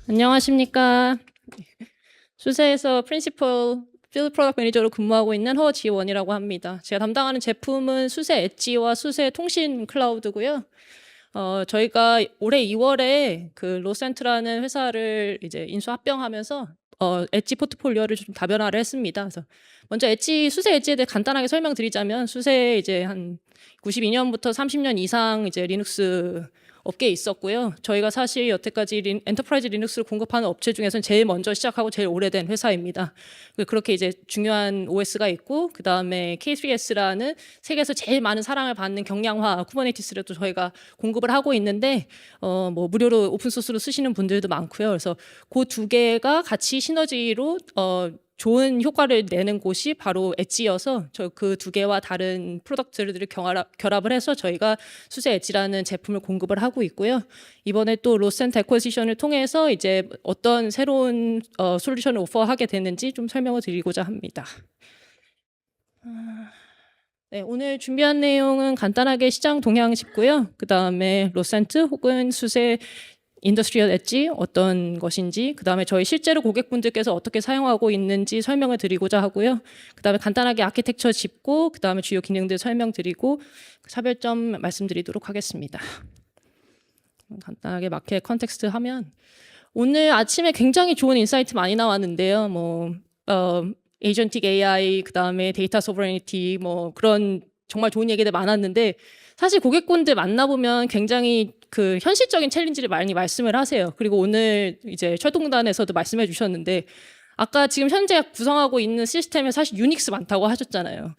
안녕하십니까. 수세에서 프린시플 필드 프로덕트 매니저로 근무하고 있는 허지원이라고 합니다. 제가 담당하는 제품은 수세 엣지와 수세 통신 클라우드고요. 저희가 올해 2월에 그 로센트라는 회사를 이제 인수 합병하면서 엣지 포트폴리오를 좀 다변화를 했습니다. 그래서 먼저 수세 엣지에 대해 간단하게 설명드리자면, 수세 이제 한 92년부터 30년 이상 이제 리눅스 업계에 있었고요. 저희가 사실 여태까지 엔터프라이즈 리눅스를 공급하는 업체 중에서는 제일 먼저 시작하고 제일 오래된 회사입니다. 그렇게 이제 중요한 OS가 있고, 그 다음에 K3S라는 세계에서 제일 많은 사랑을 받는 경량화 쿠버네티스를 또 저희가 공급을 하고 있는데, 뭐 무료로 오픈소스로 쓰시는 분들도 많고요. 그래서 그 두 개가 같이 시너지로 좋은 효과를 내는 곳이 바로 엣지여서 저 그 두 개와 다른 프로덕트들을 결합을 해서 저희가 수세 엣지라는 제품을 공급을 하고 있고요. 이번에 또 로센트 애쿼지션을 통해서 이제 어떤 새로운 솔루션을 오퍼하게 되는지 좀 설명을 드리고자 합니다. 네, 오늘 준비한 내용은 간단하게 시장 동향 짚고요. 그 다음에 로센트 혹은 수세 인더스트리얼 엣지 어떤 것인지, 그 다음에 저희 실제로 고객분들께서 어떻게 사용하고 있는지 설명을 드리고자 하고요. 그 다음에 간단하게 아키텍처 짚고, 그 다음에 주요 기능들 설명드리고 차별점 말씀드리도록 하겠습니다. 간단하게 마켓 컨텍스트 하면, 오늘 아침에 굉장히 좋은 인사이트 많이 나왔는데요. 에이전틱 AI, 그 다음에 데이터 소버레니티, 그런 정말 좋은 얘기들 많았는데, 사실 고객분들 만나보면 굉장히 그 현실적인 챌린지를 많이 말씀을 하세요. 그리고 오늘 이제 철동단에서도 말씀해 주셨는데, 아까 지금 현재 구성하고 있는 시스템에 사실 유닉스 많다고 하셨잖아요.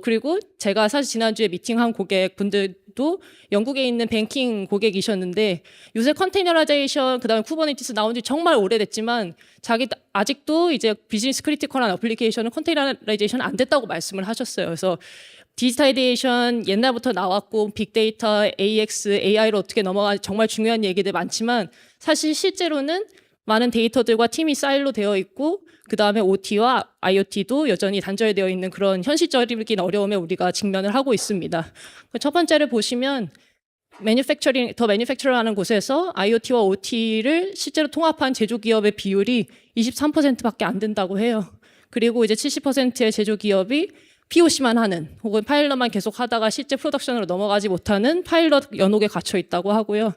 그리고 제가 사실 지난주에 미팅한 고객분들도 영국에 있는 뱅킹 고객이셨는데, 요새 컨테이너라이제이션, 그 다음에 쿠버네티스 나온 지 정말 오래됐지만, 아직도 이제 비즈니스 크리티컬한 어플리케이션은 컨테이너라이제이션 안 됐다고 말씀을 하셨어요. 그래서 디지타이제이션 옛날부터 나왔고, 빅데이터, AX, AI로 어떻게 넘어가는지 정말 중요한 얘기들 많지만, 사실 실제로는 많은 데이터들과 팀이 사일로 되어 있고, 그 다음에 OT와 IoT도 여전히 단절되어 있는 그런 현실적인 어려움에 우리가 직면을 하고 있습니다. 첫 번째를 보시면, 더 매니팩처러라는 곳에서 IoT와 OT를 실제로 통합한 제조기업의 비율이 23%밖에 안 된다고 해요. 그리고 이제 70%의 제조기업이 POC만 하는, 혹은 파일럿만 계속 하다가 실제 프로덕션으로 넘어가지 못하는 파일럿 연옥에 갇혀 있다고 하고요.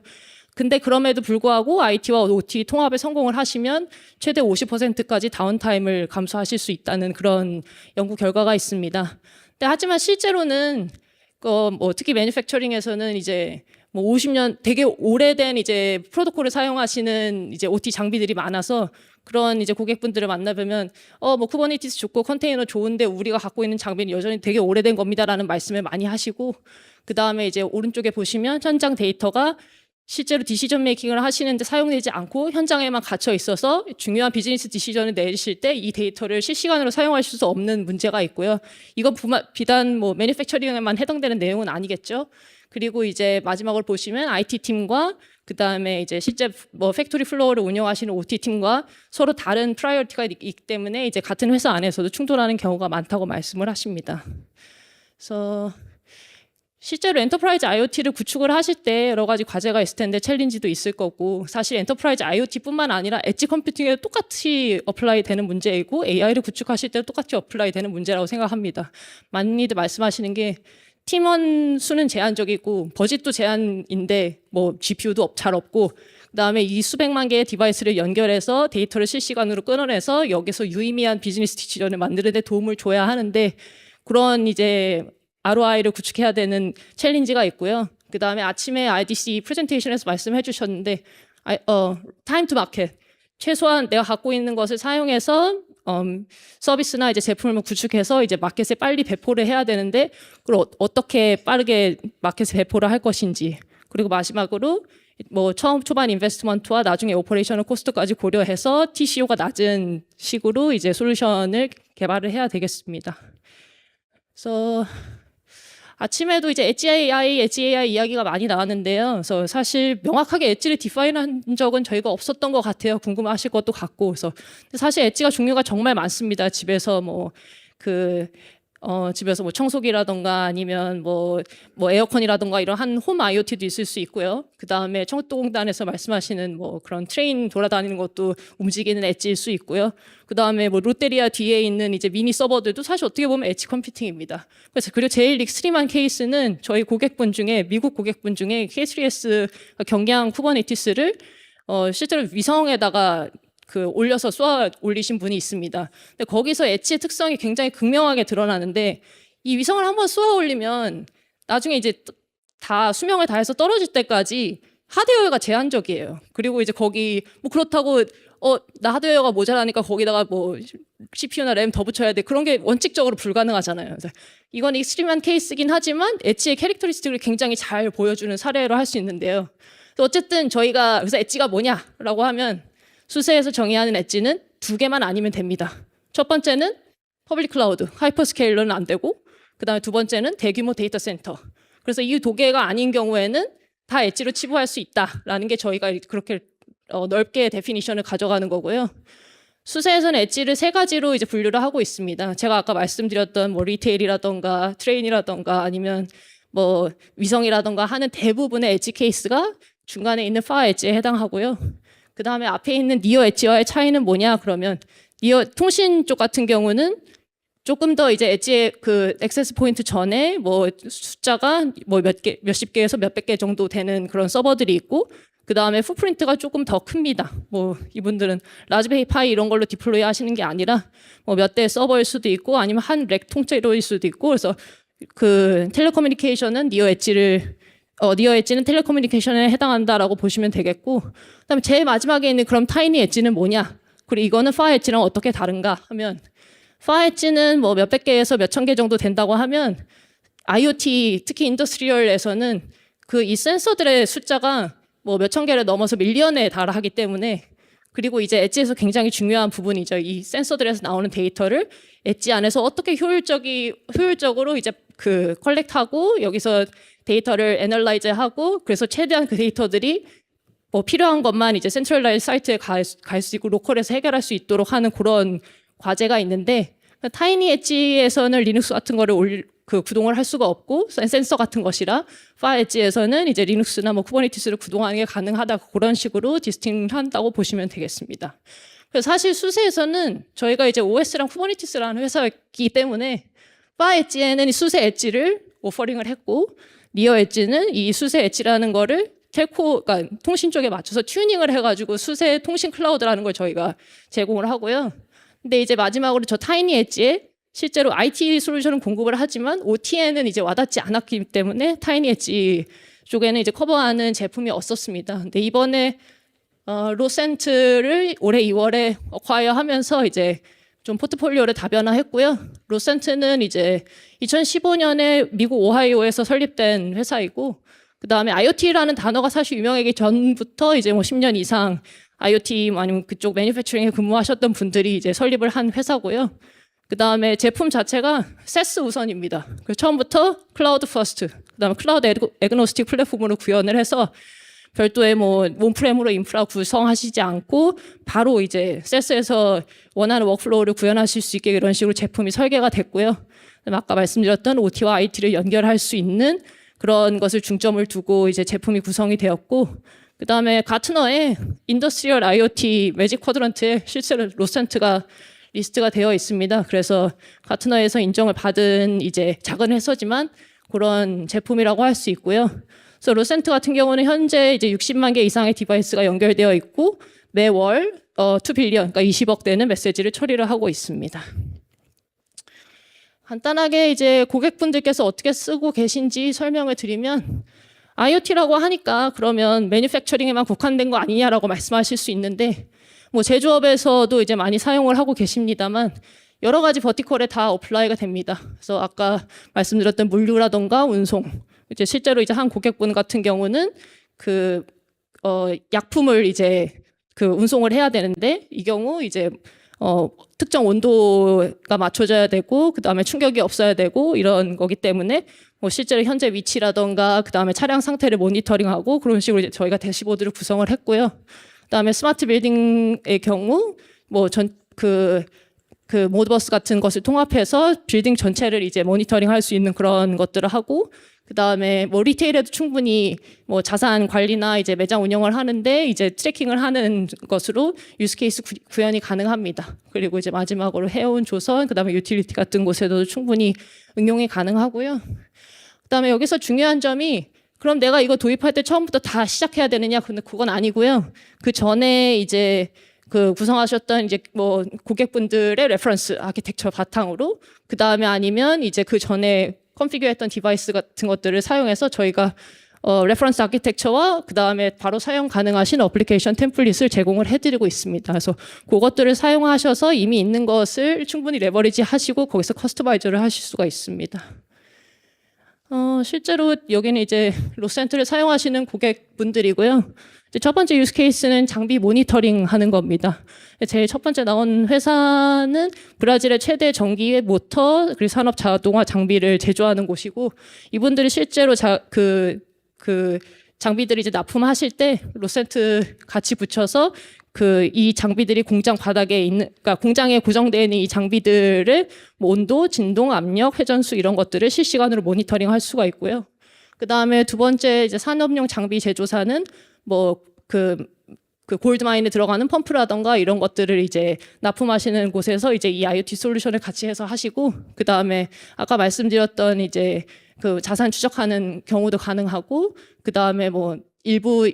근데 그럼에도 불구하고 IT와 OT 통합에 성공을 하시면 최대 50%까지 다운타임을 감소하실 수 있다는 그런 연구 결과가 있습니다. 근데 하지만 실제로는 특히 매니팩처링에서는 이제 50년 되게 오래된 이제 프로토콜을 사용하시는 이제 OT 장비들이 많아서, 그런 이제 고객분들을 만나보면 쿠버네티스 좋고 컨테이너 좋은데 우리가 갖고 있는 장비는 여전히 되게 오래된 겁니다라는 말씀을 많이 하시고, 그 다음에 이제 오른쪽에 보시면 현장 데이터가 실제로 디시전 메이킹을 하시는데 사용되지 않고 현장에만 갇혀 있어서 중요한 비즈니스 디시전을 내리실 때 이 데이터를 실시간으로 사용하실 수 없는 문제가 있고요. 이건 비단 매니팩처링에만 해당되는 내용은 아니겠죠. 그리고 이제 마지막으로 보시면 IT 팀과 그 다음에 이제 실제 팩토리 플로어를 운영하시는 OT 팀과 서로 다른 프라이어티가 있기 때문에 이제 같은 회사 안에서도 충돌하는 경우가 많다고 말씀을 하십니다. 그래서 실제로 엔터프라이즈 IoT를 구축을 하실 때 여러 가지 과제가 있을 텐데 챌린지도 있을 거고, 사실 엔터프라이즈 IoT뿐만 아니라 엣지 컴퓨팅에 똑같이 어플라이 되는 문제이고, AI를 구축하실 때 똑같이 어플라이 되는 문제라고 생각합니다. 많이들 말씀하시는 게 팀원 수는 제한적이고 버짓도 제한인데 GPU도 잘 없고, 그다음에 이 수백만 개의 디바이스를 연결해서 데이터를 실시간으로 끊어내서 여기서 유의미한 비즈니스 디시전을 만드는 데 도움을 줘야 하는데, 그런 이제 ROI를 구축해야 되는 챌린지가 있고요. 그 다음에 아침에 RDC 프레젠테이션에서 말씀해 주셨는데, 타임 투 마켓, 최소한 내가 갖고 있는 것을 사용해서 서비스나 이제 제품을 구축해서 이제 마켓에 빨리 배포를 해야 되는데, 그걸 어떻게 빠르게 마켓에 배포를 할 것인지, 그리고 마지막으로 초반 인베스트먼트와 나중에 오퍼레이셔널 코스트까지 고려해서 TCO가 낮은 식으로 이제 솔루션을 개발을 해야 되겠습니다. 그래서 아침에도 이제 엣지 AI 이야기가 많이 나왔는데요. 그래서 사실 명확하게 엣지를 디파인한 적은 저희가 없었던 것 같아요. 궁금하실 것도 같고. 그래서 사실 엣지가 종류가 정말 많습니다. 집에서 집에서 뭐 청소기라던가 아니면 뭐 에어컨이라던가 이런 한 홈 IoT도 있을 수 있고요. 그 다음에 청도공단에서 말씀하시는 뭐 그런 트레인 돌아다니는 것도 움직이는 엣지일 수 있고요. 그 다음에 뭐 롯데리아 뒤에 있는 이제 미니 서버들도 사실 어떻게 보면 엣지 컴퓨팅입니다. 그리고 제일 익스트림한 케이스는 저희 고객분 중에 미국 고객분 중에 K3S 경량 쿠버네티스를 실제로 위성에다가 올려서 쏘아 올리신 분이 있습니다. 근데 거기서 엣지의 특성이 굉장히 극명하게 드러나는데 이 위성을 한번 쏘아 올리면 나중에 이제 다 수명을 다해서 떨어질 때까지 하드웨어가 제한적이에요. 그리고 이제 거기 뭐 그렇다고 나 하드웨어가 모자라니까 거기다가 뭐 CPU나 램 더 붙여야 돼. 그런 게 원칙적으로 불가능하잖아요. 그래서 이건 익스트림한 케이스긴 하지만 엣지의 캐릭터리스틱을 굉장히 잘 보여주는 사례로 할 수 있는데요. 어쨌든 저희가 그래서 엣지가 뭐냐라고 하면 수세에서 정의하는 엣지는 두 개만 아니면 됩니다. 첫 번째는 퍼블릭 클라우드, 하이퍼스케일러는 안 되고, 그 다음에 두 번째는 대규모 데이터 센터. 그래서 이 두 개가 아닌 경우에는 다 엣지로 치부할 수 있다라는 게 저희가 그렇게 넓게 데피니션을 가져가는 거고요. 수세에서는 엣지를 세 가지로 이제 분류를 하고 있습니다. 제가 아까 말씀드렸던 뭐 리테일이라던가 트레인이라던가 아니면 뭐 위성이라던가 하는 대부분의 엣지 케이스가 중간에 있는 파 엣지에 해당하고요. 그 다음에 앞에 있는 니어 엣지와의 차이는 뭐냐 그러면 니어 통신 쪽 같은 경우는 조금 더 이제 엣지의 액세스 포인트 전에 뭐 숫자가 뭐 몇십 개에서 몇백 개 정도 되는 그런 서버들이 있고 그 다음에 풋프린트가 조금 더 큽니다. 뭐 이분들은 라즈베리 파이 이런 걸로 디플로이 하시는 게 아니라 뭐 몇 대 서버일 수도 있고 아니면 한 렉 통째로일 수도 있고 그래서 텔레커뮤니케이션은 니어 엣지는 텔레커뮤니케이션에 해당한다라고 보시면 되겠고 그다음에 제일 마지막에 있는 그럼 타이니 엣지는 뭐냐 그리고 이거는 파 엣지랑 어떻게 다른가 하면 파 엣지는 뭐 몇백 개에서 몇천 개 정도 된다고 하면 IoT 특히 인더스트리얼에서는 이 센서들의 숫자가 뭐 몇천 개를 넘어서 밀리언에 달하기 때문에 그리고 이제 엣지에서 굉장히 중요한 부분이죠. 이 센서들에서 나오는 데이터를 엣지 안에서 어떻게 효율적으로 이제 컬렉트하고 여기서 데이터를 애널라이즈하고 그래서 최대한 그 데이터들이 뭐 필요한 것만 이제 센트럴라이즈 사이트에 갈 수 있고 로컬에서 해결할 수 있도록 하는 그런 과제가 있는데 타이니 엣지에서는 리눅스 같은 거를 구동을 할 수가 없고 센서 같은 것이라 파 엣지에서는 이제 리눅스나 뭐 쿠버네티스를 구동하는 게 가능하다 그런 식으로 디스팅한다고 보시면 되겠습니다. 그래서 사실 수세에서는 저희가 이제 OS랑 쿠버네티스라는 회사이기 때문에 파 엣지에는 이 수세 엣지를 오퍼링을 했고 니어 엣지는 이 수세 엣지라는 거를 그러니까 통신 쪽에 맞춰서 튜닝을 해가지고 수세 통신 클라우드라는 걸 저희가 제공을 하고요. 근데 이제 마지막으로 저 타이니 엣지에 실제로 IT 솔루션은 공급을 하지만 OT에는 이제 와닿지 않았기 때문에 타이니 엣지 쪽에는 이제 커버하는 제품이 없었습니다. 근데 이번에 로센트를 올해 2월에 어콰이어하면서 이제 좀 포트폴리오를 다변화했고요. 로센트는 이제 2015년에 미국 오하이오에서 설립된 회사이고, 그 다음에 IoT라는 단어가 사실 유명하기 전부터 이제 뭐 10년 이상 IoT 아니면 그쪽 매니팩처링에 근무하셨던 분들이 이제 설립을 한 회사고요. 그 다음에 제품 자체가 SaaS 우선입니다. 그래서 처음부터 클라우드 퍼스트, 그 다음에 클라우드 애그노스틱 플랫폼으로 구현을 해서 별도의 뭐 온프렘으로 인프라 구성하시지 않고 바로 이제 SaaS에서 원하는 워크플로우를 구현하실 수 있게 이런 식으로 제품이 설계가 됐고요. 아까 말씀드렸던 OT와 IT를 연결할 수 있는 그런 것을 중점을 두고 이제 제품이 구성이 되었고, 그 다음에 가트너의 인더스트리얼 IoT 매직 쿼드런트에 실제로 로센트가 리스트가 되어 있습니다. 그래서 가트너에서 인정을 받은 이제 작은 회사지만 그런 제품이라고 할 수 있고요. 그래서 로센트 같은 경우는 현재 이제 60만 개 이상의 디바이스가 연결되어 있고 매월 2빌리언, 그러니까 20억 대는 메시지를 처리를 하고 있습니다. 간단하게 이제 고객분들께서 어떻게 쓰고 계신지 설명을 드리면 IoT라고 하니까 그러면 매니팩처링에만 국한된 거 아니냐라고 말씀하실 수 있는데 뭐 제조업에서도 이제 많이 사용을 하고 계십니다만 여러 가지 버티컬에 다 어플라이가 됩니다. 그래서 아까 말씀드렸던 물류라던가 운송, 이제 실제로 이제 한 고객분 같은 경우는 약품을 이제 운송을 해야 되는데 이 경우 이제 특정 온도가 맞춰져야 되고 그 다음에 충격이 없어야 되고 이런 거기 때문에 뭐 실제로 현재 위치라던가 그 다음에 차량 상태를 모니터링하고 그런 식으로 이제 저희가 대시보드를 구성을 했고요. 그다음에 스마트 빌딩의 경우 뭐 그 모드버스 같은 것을 통합해서 빌딩 전체를 이제 모니터링할 수 있는 그런 것들을 하고, 그 다음에 뭐 리테일에도 충분히 뭐 자산 관리나 이제 매장 운영을 하는데 이제 트래킹을 하는 것으로 유스케이스 구현이 가능합니다. 그리고 이제 마지막으로 해운 조선, 그 다음에 유틸리티 같은 곳에도 충분히 응용이 가능하고요. 그 다음에 여기서 중요한 점이, 그럼 내가 이거 도입할 때 처음부터 다 시작해야 되느냐? 근데 그건 아니고요. 그 전에 이제 그 구성하셨던 이제 뭐 고객분들의 레퍼런스 아키텍처 바탕으로, 그 다음에 아니면 이제 그 전에 컨피규어했던 디바이스 같은 것들을 사용해서 저희가 레퍼런스 아키텍처와 그 다음에 바로 사용 가능하신 어플리케이션 템플릿을 제공을 해드리고 있습니다. 그래서 그것들을 사용하셔서 이미 있는 것을 충분히 레버리지 하시고 거기서 커스터마이저를 하실 수가 있습니다. 실제로 여기는 이제 로센트를 사용하시는 고객분들이고요. 첫 번째 유스 케이스는 장비 모니터링 하는 겁니다. 제일 첫 번째 나온 회사는 브라질의 최대 전기 모터 그리고 산업 자동화 장비를 제조하는 곳이고, 이분들이 실제로 그 장비들을 이제 납품하실 때 로센트 같이 붙여서 이 장비들이 공장 바닥에 있는, 그러니까 공장에 고정되어 있는 이 장비들을 뭐 온도, 진동, 압력, 회전수 이런 것들을 실시간으로 모니터링할 수가 있고요. 그 다음에 두 번째 이제 산업용 장비 제조사는 뭐 그 골드마인에 들어가는 펌프라던가 이런 것들을 이제 납품하시는 곳에서 이제 이 IoT 솔루션을 같이 해서 하시고, 그 다음에 아까 말씀드렸던 이제 그 자산 추적하는 경우도 가능하고, 그 다음에 뭐 일부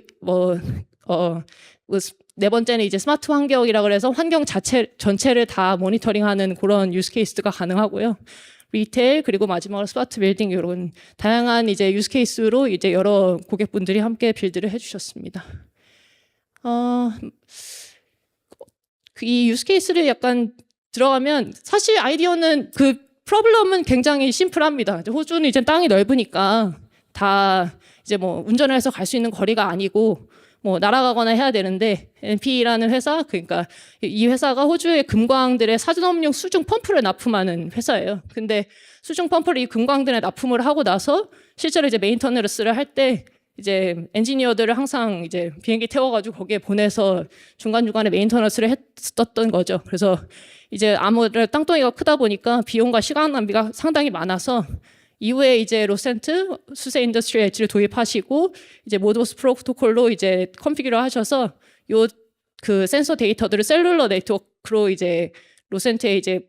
네 번째는 이제 스마트 환경이라 그래서 환경 전체를 다 모니터링하는 그런 유스 케이스가 가능하고요. 리테일, 그리고 마지막으로 스마트 빌딩, 이런 다양한 이제 유스 케이스로 이제 여러 고객분들이 함께 빌드를 해주셨습니다. 이 유스 케이스를 약간 들어가면 사실 아이디어는 그 프로블럼은 굉장히 심플합니다. 호주는 이제 땅이 넓으니까 다 이제 뭐 운전을 해서 갈 수 있는 거리가 아니고 뭐 날아가거나 해야 되는데, NP라는 회사, 그러니까 이 회사가 호주의 금광들의 사전업용 수중 펌프를 납품하는 회사예요. 근데 수중 펌프를 이 금광들에 납품을 하고 나서 실제로 이제 메인터너스를 할 때 이제 엔지니어들을 항상 이제 비행기 태워가지고 거기에 보내서 중간중간에 메인터너스를 했었던 거죠. 그래서 이제 아무래도 땅덩이가 크다 보니까 비용과 시간 낭비가 상당히 많아서 이후에 이제 로센트 수세 인더스트리 엣지를 도입하시고 이제 모드버스 프로토콜로 이제 컨피규어 하셔서 요 그 센서 데이터들을 셀룰러 네트워크로 이제 로센트에 이제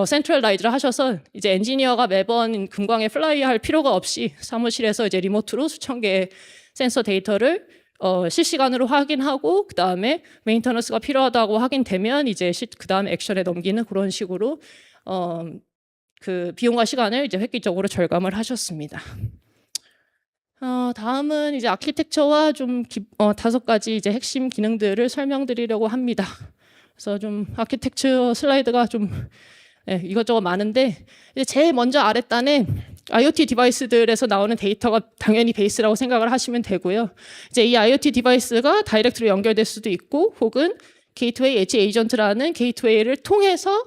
센트럴라이즈를 하셔서 이제 엔지니어가 매번 금광에 플라이할 필요가 없이 사무실에서 이제 리모트로 수천 개의 센서 데이터를 실시간으로 확인하고, 그 다음에 메인터너스가 필요하다고 확인되면 이제 그 다음 액션에 넘기는 그런 식으로 그 비용과 시간을 이제 획기적으로 절감을 하셨습니다. 다음은 이제 아키텍처와 좀 5가지 이제 핵심 기능들을 설명드리려고 합니다. 그래서 좀 아키텍처 슬라이드가 좀 이것저것 많은데, 이제 제일 먼저 아랫단에 IoT 디바이스들에서 나오는 데이터가 당연히 베이스라고 생각을 하시면 되고요. 이제 이 IoT 디바이스가 다이렉트로 연결될 수도 있고, 혹은 게이트웨이 엣지 에이전트라는 게이트웨이를 통해서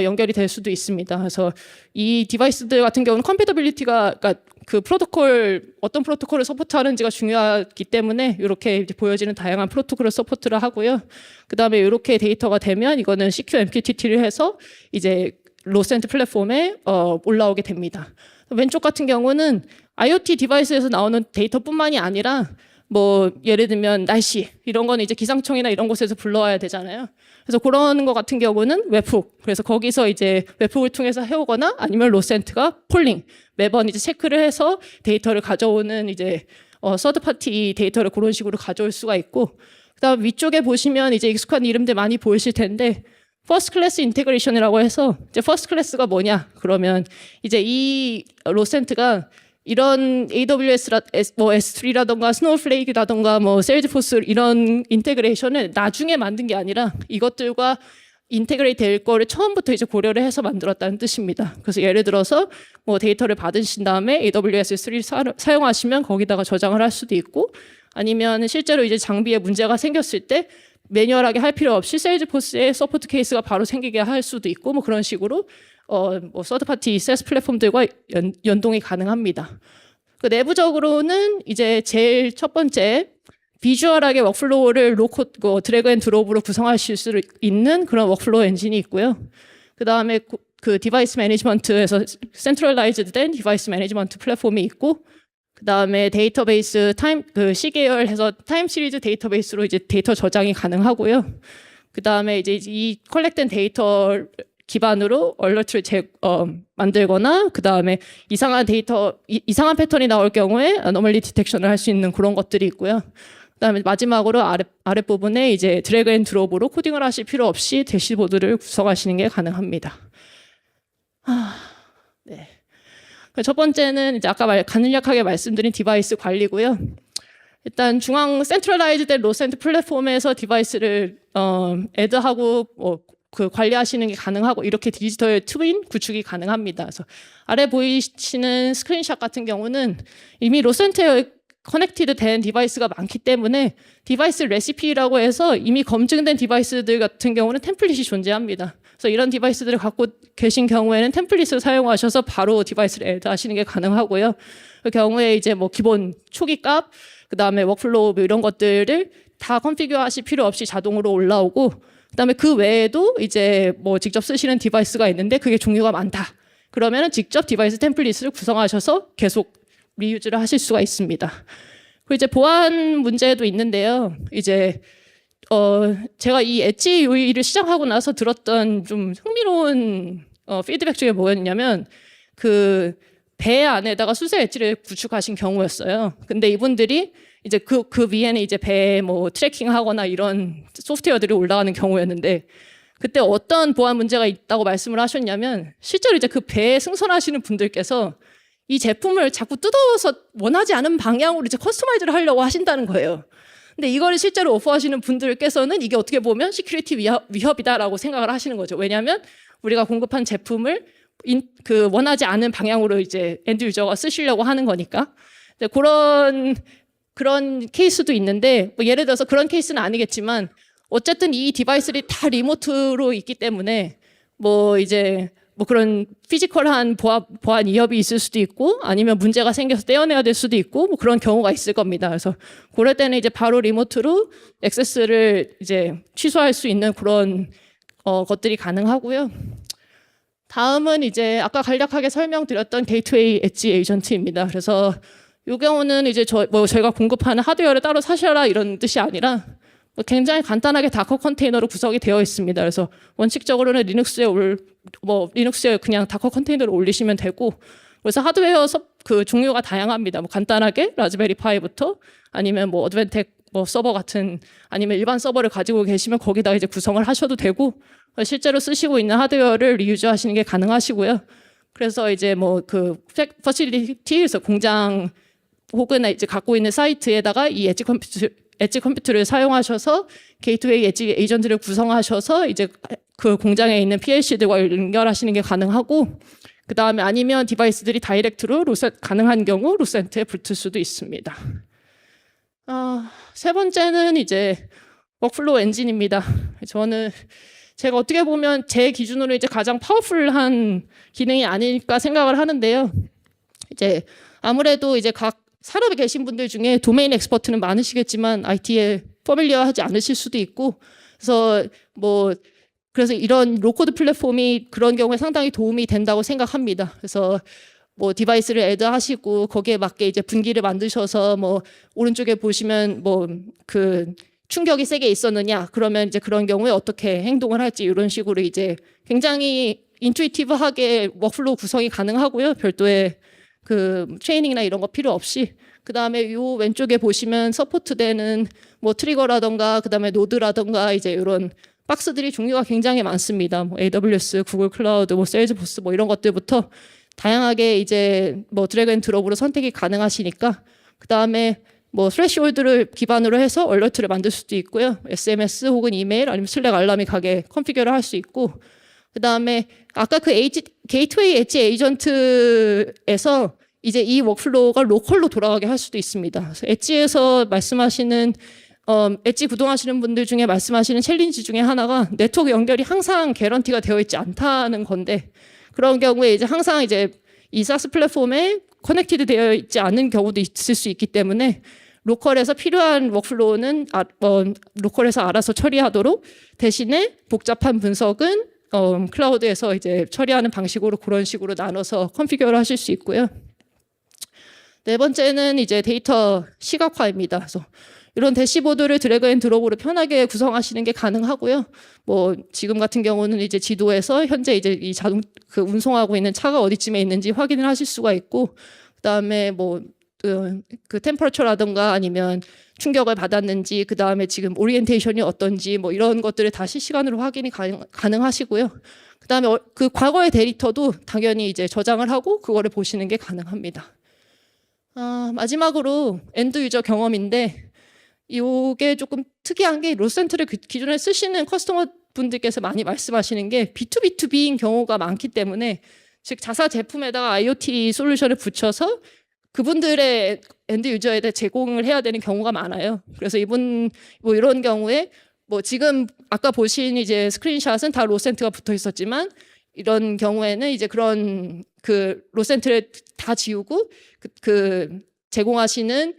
연결이 될 수도 있습니다. 그래서 이 디바이스들 같은 경우는 컴패터빌리티가, 그러니까 그 프로토콜, 어떤 프로토콜을 서포트하는지가 중요하기 때문에 이렇게 이제 보여지는 다양한 프로토콜을 서포트를 하고요. 그 다음에 이렇게 데이터가 되면 이거는 CQ MQTT를 해서 이제 로센트 플랫폼에 올라오게 됩니다. 왼쪽 같은 경우는 IoT 디바이스에서 나오는 데이터뿐만이 아니라 뭐 예를 들면 날씨 이런 거는 이제 기상청이나 이런 곳에서 불러와야 되잖아요. 그래서 그런 거 같은 경우는 웹훅, 그래서 거기서 이제 웹훅을 통해서 해오거나 아니면 로센트가 폴링, 매번 이제 체크를 해서 데이터를 가져오는 이제 서드 파티 데이터를 그런 식으로 가져올 수가 있고, 그다음 위쪽에 보시면 이제 익숙한 이름들 많이 보이실 텐데 퍼스트 클래스 인테그레이션이라고 해서, 이제 퍼스트 클래스가 뭐냐 그러면 이제 이 로센트가 이런 AWS 뭐 S3라던가 스노우플레이크라던가 뭐 세일즈포스 이런 인테그레이션을 나중에 만든 게 아니라 이것들과 인테그레이트 될 거를 처음부터 이제 고려를 해서 만들었다는 뜻입니다. 그래서 예를 들어서 뭐 데이터를 받으신 다음에 AWS S3 사용하시면 거기다가 저장을 할 수도 있고, 아니면 실제로 이제 장비에 문제가 생겼을 때 매뉴얼하게 할 필요 없이 세일즈포스의 서포트 케이스가 바로 생기게 할 수도 있고, 뭐 그런 식으로 뭐 서드파티 SaaS 플랫폼들과 연동이 가능합니다. 그 내부적으로는 이제 제일 첫 번째 비주얼하게 워크플로우를 드래그 앤 드롭으로 구성하실 수 있는 그런 워크플로우 엔진이 있고요. 그 다음에 그 디바이스 매니지먼트에서 센트럴라이즈드 된 디바이스 매니지먼트 플랫폼이 있고, 그 다음에 데이터베이스 C계열해서 타임 시리즈 데이터베이스로 이제 데이터 저장이 가능하고요. 그 다음에 이제 이 컬렉된 데이터 기반으로 얼러트를 만들거나, 그 다음에 이상한 패턴이 나올 경우에 어노멀리 디텍션을 할 수 있는 그런 것들이 있고요. 그 다음에 마지막으로 아랫부분에 이제 드래그 앤 드롭으로 코딩을 하실 필요 없이 대시보드를 구성하시는 게 가능합니다. 네. 첫 번째는 이제 아까 간략하게 말씀드린 디바이스 관리고요. 일단 중앙 센트럴라이즈된 로센트 플랫폼에서 디바이스를 애드하고 그 관리하시는 게 가능하고, 이렇게 디지털 트윈 구축이 가능합니다. 그래서 아래 보이시는 스크린샷 같은 경우는 이미 로센트에 커넥티드 된 디바이스가 많기 때문에 디바이스 레시피라고 해서 이미 검증된 디바이스들 같은 경우는 템플릿이 존재합니다. 그래서 이런 디바이스들을 갖고 계신 경우에는 템플릿을 사용하셔서 바로 디바이스를 애드하시는 게 가능하고요. 그 경우에 이제 뭐 기본 초기 값, 그 다음에 워크플로우 이런 것들을 다 컨피규어 하실 필요 없이 자동으로 올라오고, 그 다음에 그 외에도 이제 뭐 직접 쓰시는 디바이스가 있는데 그게 종류가 많다. 그러면은 직접 디바이스 템플릿을 구성하셔서 계속 리유즈를 하실 수가 있습니다. 그리고 이제 보안 문제도 있는데요. 이제 제가 이 엣지 UI를 시작하고 나서 들었던 좀 흥미로운 피드백 중에 뭐였냐면, 그 배 안에다가 수세 엣지를 구축하신 경우였어요. 근데 이분들이 이제 그 위에는 이제 배 뭐 트래킹하거나 이런 소프트웨어들이 올라가는 경우였는데, 그때 어떤 보안 문제가 있다고 말씀을 하셨냐면, 실제로 이제 그 배에 승선하시는 분들께서 이 제품을 자꾸 뜯어서 원하지 않은 방향으로 이제 커스터마이즈를 하려고 하신다는 거예요. 근데 이걸 실제로 오퍼하시는 분들께서는 이게 어떻게 보면 시큐리티 위협이다라고 생각을 하시는 거죠. 왜냐하면 우리가 공급한 제품을 원하지 않은 방향으로 이제 엔드 유저가 쓰시려고 하는 거니까. 그런 케이스도 있는데, 뭐 예를 들어서 그런 케이스는 아니겠지만 어쨌든 이 디바이스들이 다 리모트로 있기 때문에 뭐 그런 피지컬한 보안 위협이 있을 수도 있고, 아니면 문제가 생겨서 떼어내야 될 수도 있고, 뭐 그런 경우가 있을 겁니다. 그래서 그럴 때는 이제 바로 리모트로 액세스를 이제 취소할 수 있는 그런 것들이 가능하고요. 다음은 이제 아까 간략하게 설명드렸던 게이트웨이 엣지 에이전트입니다. 그래서 이 경우는 이제 저희가 공급하는 하드웨어를 따로 사셔라 이런 뜻이 아니라 굉장히 간단하게 다커 컨테이너로 구성이 되어 있습니다. 그래서 원칙적으로는 리눅스에 그냥 다커 컨테이너를 올리시면 되고, 그래서 하드웨어 그 종류가 다양합니다. 뭐 간단하게 라즈베리 파이부터 아니면 뭐 어드벤텍 뭐 서버 같은, 아니면 일반 서버를 가지고 계시면 거기다 이제 구성을 하셔도 되고, 실제로 쓰시고 있는 하드웨어를 리유즈 하시는 게 가능하시고요. 그래서 이제 뭐 그 퍼실리티에서 공장 혹은 이제 갖고 있는 사이트에다가 이 엣지 컴퓨터를 사용하셔서 게이트웨이 엣지 에이전트를 구성하셔서 이제 그 공장에 있는 PLC들과 연결하시는 게 가능하고, 그 다음에 아니면 디바이스들이 다이렉트로 가능한 경우 로센트에 붙을 수도 있습니다. 세 번째는 이제 워크플로우 엔진입니다. 제가 어떻게 보면 제 기준으로 이제 가장 파워풀한 기능이 아닐까 생각을 하는데요. 이제 아무래도 이제 각 산업에 계신 분들 중에 도메인 엑스퍼트는 많으시겠지만 IT에 퍼밀리어하지 않으실 수도 있고, 그래서 이런 로코드 플랫폼이 그런 경우에 상당히 도움이 된다고 생각합니다. 그래서 뭐 디바이스를 애드하시고 거기에 맞게 이제 분기를 만드셔서 뭐 오른쪽에 보시면 뭐 그 충격이 세게 있었느냐, 그러면 이제 그런 경우에 어떻게 행동을 할지 이런 식으로 이제 굉장히 인투이티브하게 워크플로우 구성이 가능하고요. 별도의 그 트레이닝이나 이런 거 필요 없이. 그 다음에 요 왼쪽에 보시면 서포트되는 뭐 트리거라던가 그 다음에 노드라던가 이제 이런 박스들이 종류가 굉장히 많습니다. 뭐 AWS, 구글 클라우드, 뭐 세일즈포스 뭐 이런 것들부터 다양하게 이제 뭐 드래그 앤 드롭으로 선택이 가능하시니까, 그 다음에 뭐 스레시홀드를 기반으로 해서 얼러트를 만들 수도 있고요. SMS 혹은 이메일 아니면 슬랙 알람이 가게 컨피규어를 할 수 있고, 그 다음에 아까 그 게이트웨이 엣지 에이전트에서 이제 이 워크플로우가 로컬로 돌아가게 할 수도 있습니다. 그래서 엣지에서 말씀하시는 엣지 구동하시는 분들 중에 말씀하시는 챌린지 중에 하나가 네트워크 연결이 항상 개런티가 되어 있지 않다는 건데, 그런 경우에 이제 항상 이제 이 사스 플랫폼에 커넥티드 되어 있지 않은 경우도 있을 수 있기 때문에 로컬에서 필요한 워크플로우는 로컬에서 알아서 처리하도록, 대신에 복잡한 분석은 클라우드에서 이제 처리하는 방식으로 그런 식으로 나눠서 컨피규어를 하실 수 있고요. 네 번째는 이제 데이터 시각화입니다. 그래서 이런 대시보드를 드래그 앤 드롭으로 편하게 구성하시는 게 가능하고요. 뭐 지금 같은 경우는 이제 지도에서 현재 이제 이 자동 그 운송하고 있는 차가 어디쯤에 있는지 확인을 하실 수가 있고, 그다음에 뭐 그 템퍼러처라든가 아니면 충격을 받았는지, 그다음에 지금 오리엔테이션이 어떤지 뭐 이런 것들을 다 실시간으로 확인이 가능하시고요. 그다음에 그 과거의 데이터도 당연히 이제 저장을 하고 그거를 보시는 게 가능합니다. 마지막으로 엔드 유저 경험인데, 이게 조금 특이한 게 로센트를 기존에 쓰시는 커스터머 분들께서 많이 말씀하시는 게 B2B2B인 경우가 많기 때문에, 즉 자사 제품에다가 IoT 솔루션을 붙여서 그분들의 엔드 유저에 제공을 해야 되는 경우가 많아요. 그래서 뭐 이런 경우에 뭐 지금 아까 보신 이제 스크린샷은 다 로센트가 붙어 있었지만, 이런 경우에는 이제 그런 그 로센트를 다 지우고 그 제공하시는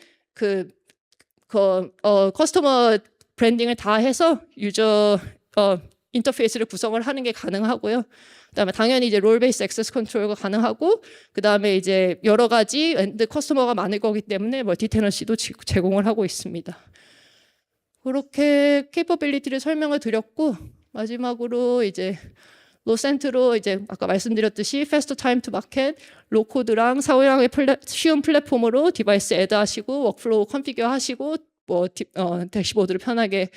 커스터머 브랜딩을 다 해서 유저 인터페이스를 구성을 하는 게 가능하고요. 그다음에 당연히 이제 롤 베이스 액세스 컨트롤가 가능하고, 그다음에 이제 여러 가지 엔드 커스터머가 많을 거기 때문에 멀티 테넌시도 제공을 하고 있습니다. 그렇게 케이퍼빌리티를 설명을 드렸고, 마지막으로 이제 로센트로 이제 아까 말씀드렸듯이 faster time to market, 로코드랑 사용하기 쉬운 플랫폼으로 디바이스 애드하시고 워크플로우 컨피규어 하시고 뭐 대시보드를 편하게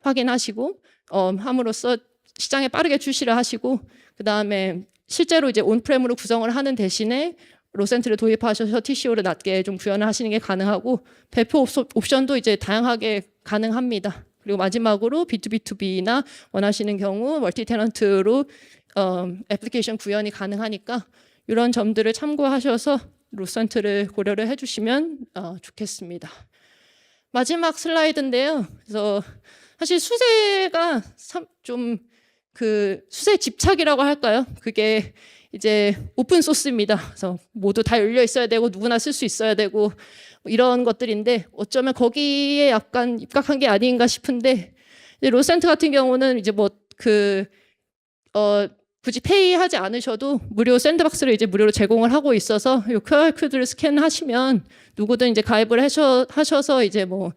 확인하시고 함으로써 시장에 빠르게 출시를 하시고, 그다음에 실제로 이제 온프렘으로 구성을 하는 대신에 로센트를 도입하셔서 TCO를 낮게 좀 구현을 하시는 게 가능하고, 배포 옵션도 이제 다양하게 가능합니다. 그리고 마지막으로 B2B2B나 원하시는 경우 멀티 테넌트로 애플리케이션 구현이 가능하니까 이런 점들을 참고하셔서 로센트를 고려를 해주시면 좋겠습니다. 마지막 슬라이드인데요. 그래서 사실 수세가 좀 수세 집착이라고 할까요? 그게 이제 오픈 소스입니다. 그래서 모두 다 열려 있어야 되고 누구나 쓸 수 있어야 되고 이런 것들인데, 어쩌면 거기에 약간 입각한 게 아닌가 싶은데, 로센트 같은 경우는 이제 뭐 굳이 페이하지 않으셔도 무료 샌드박스를 이제 무료로 제공을 하고 있어서 이 QR 코드를 스캔하시면 누구든 이제 가입을 하셔서 이제 뭐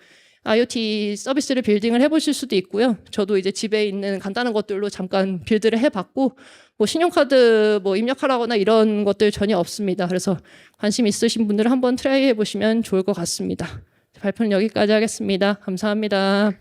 IoT 서비스를 빌딩을 해보실 수도 있고요. 저도 이제 집에 있는 간단한 것들로 잠깐 빌드를 해봤고, 뭐 신용카드 뭐 입력하라거나 이런 것들 전혀 없습니다. 그래서 관심 있으신 분들은 한번 트라이 해보시면 좋을 것 같습니다. 발표는 여기까지 하겠습니다. 감사합니다.